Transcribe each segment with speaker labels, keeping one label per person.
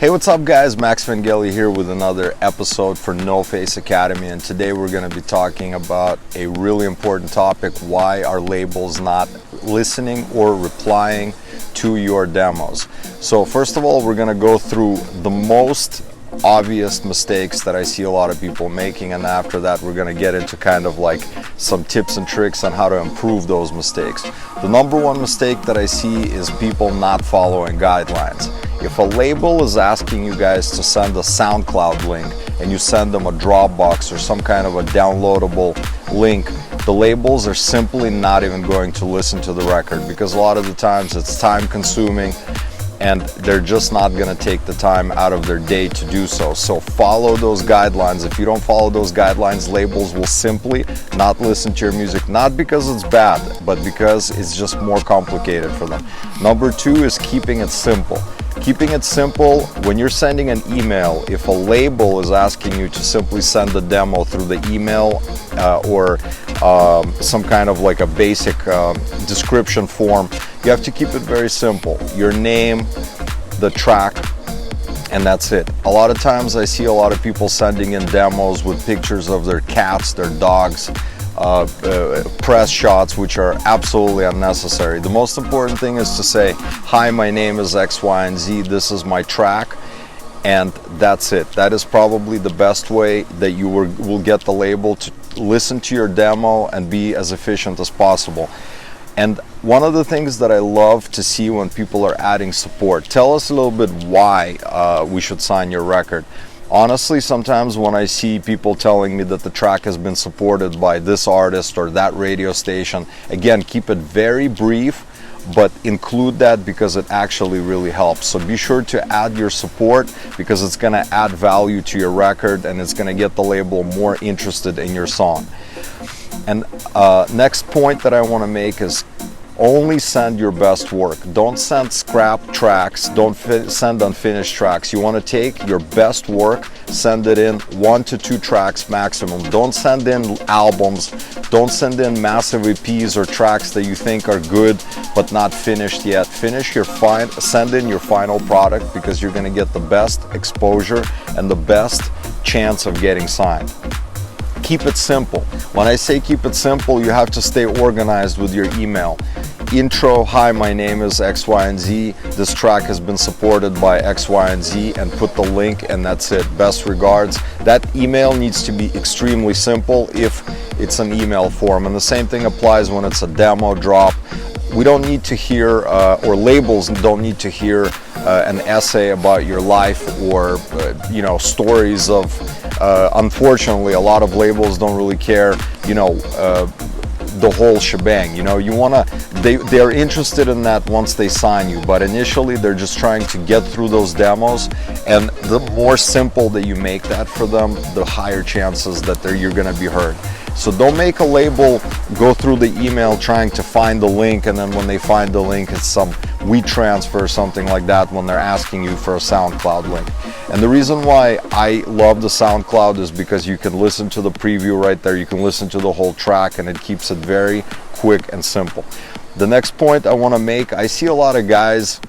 Speaker 1: Hey, what's up guys? Max Vangeli here with another episode for NoFace Academy, and today we're going to be talking about a really important topic: why are labels not listening or replying to your demos. So first of all, we're going to go through the most obvious mistakes that I see a lot of people making, and after that we're going to get into kind of like some tips and tricks on how to improve those mistakes. The number one mistake that I see is people not following guidelines. If a label is asking you guys to send a SoundCloud link and you send them a Dropbox or some kind of a downloadable link, the labels are simply not even going to listen to the record, because a lot of the times it's time consuming and they're just not going to take the time out of their day to do so. So follow those guidelines. If you don't follow those guidelines, labels will simply not listen to your music, not because it's bad, but because it's just more complicated for them. Number two is keeping it simple. Keeping it simple, when you're sending an email, if a label is asking you to simply send the demo through the email or some kind of like a basic description form, you have to keep it very simple. Your name, the track, and that's it. A lot of times I see a lot of people sending in demos with pictures of their cats, their dogs, press shots, which are absolutely unnecessary. The most important thing is to say, hi, my name is X, Y, and Z, this is my track, and that's it. That is probably the best way that you will get the label to listen to your demo and be as efficient as possible. And one of the things that I love to see when people are adding support, tell us a little bit why we should sign your record. Honestly, sometimes when I see people telling me that the track has been supported by this artist or that radio station, again, keep it very brief, but include that because it actually really helps. So be sure to add your support, because it's going to add value to your record and it's going to get the label more interested in your song. And next point that I want to make is only send your best work. Don't send scrap tracks, don't send unfinished tracks. You want to take your best work, send it in 1 to 2 tracks maximum. Don't send in albums, don't send in massive EPs or tracks that you think are good but not finished yet. Send in your final product, because you're going to get the best exposure and the best chance of getting signed. Keep it simple. When I say keep it simple, you have to stay organized with your email. Intro, hi, my name is X, Y, and Z. This track has been supported by X, Y, and Z, and put the link, and that's it. Best regards. That email needs to be extremely simple if it's an email form, and the same thing applies when it's a demo drop. We don't need to hear, or labels don't need to hear an essay about your life or stories of. Unfortunately, a lot of labels don't really care, the whole shebang. They're interested in that once they sign you, but initially they're just trying to get through those demos, and the more simple that you make that for them, the higher chances that you're going to be heard. So don't make a label go through the email trying to find the link, and then when they find the link, it's some WeTransfer or something like that when they're asking you for a SoundCloud link. And the reason why I love the SoundCloud is because you can listen to the preview right there, you can listen to the whole track, and it keeps it very quick and simple. The next point I want to make, I see a lot of guys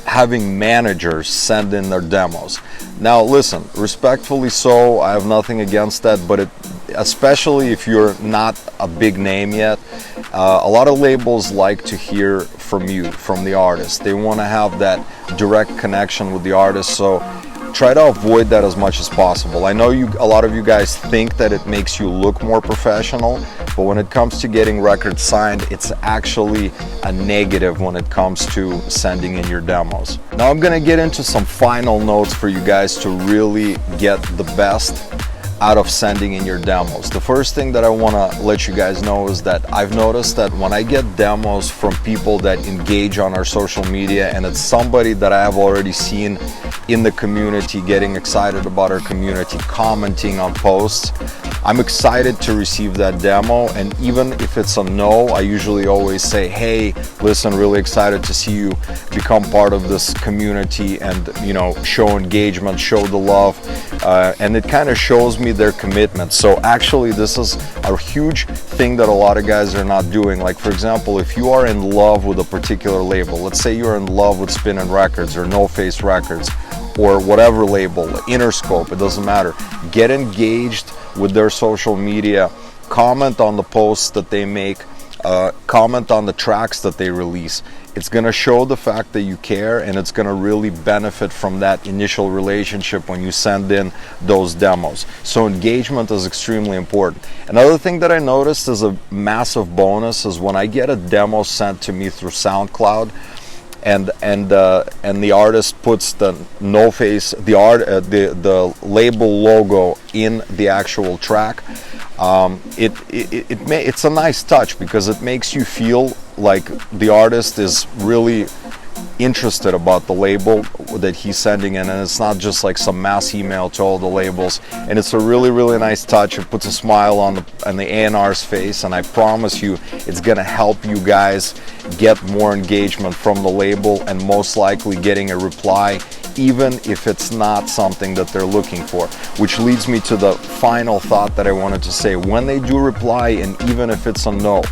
Speaker 1: having managers send in their demos. Now listen, respectfully so, I have nothing against that, but especially if you're not a big name yet, a lot of labels like to hear from you, from the artist. They want to have that direct connection with the artist, so try to avoid that as much as possible. I know a lot of you guys think that it makes you look more professional, but when it comes to getting records signed, it's actually a negative when it comes to sending in your demos. Now I'm going to get into some final notes for you guys to really get the best out of sending in your demos. The first thing that I want to let you guys know is that I've noticed that when I get demos from people that engage on our social media, and it's somebody that I have already seen in the community, getting excited about our community, commenting on posts, I'm excited to receive that demo. And even if it's a no, I usually always say, hey, listen, really excited to see you become part of this community and show engagement, show the love, and it kind of shows me me their commitment. So actually this is a huge thing that a lot of guys are not doing. Like for example, if you are in love with a particular label, let's say you're in love with Spinnin' Records or NoFace Records or whatever label, Interscope, it doesn't matter. Get engaged with their social media, comment on the posts that they make, comment on the tracks that they release. It's going to show the fact that you care, and it's going to really benefit from that initial relationship when you send in those demos. So engagement is extremely important. Another thing that I noticed is a massive bonus is when I get a demo sent to me through SoundCloud, and the artist puts the NoFace, the label logo in the actual track. It's a nice touch because it makes you feel like the artist is really interested about the label that he's sending in, and it's not just like some mass email to all the labels. And it's a really nice touch. It puts a smile on the A&R's face, and I promise you it's gonna help you guys get more engagement from the label, and most likely getting a reply, even if it's not something that they're looking for. Which leads me to the final thought that I wanted to say. When they do reply, and even if it's a no,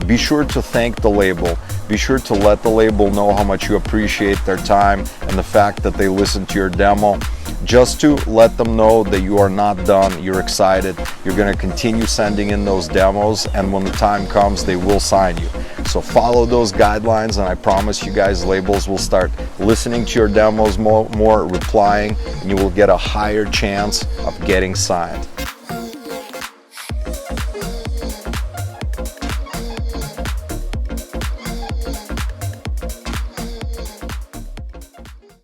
Speaker 1: be sure to thank the label. Be sure to let the label know how much you appreciate their time and the fact that they listened to your demo. Just to let them know that you are not done, you're excited, you're going to continue sending in those demos, and when the time comes, they will sign you. So follow those guidelines, and I promise you guys, labels will start listening to your demos more, replying, and you will get a higher chance of getting signed.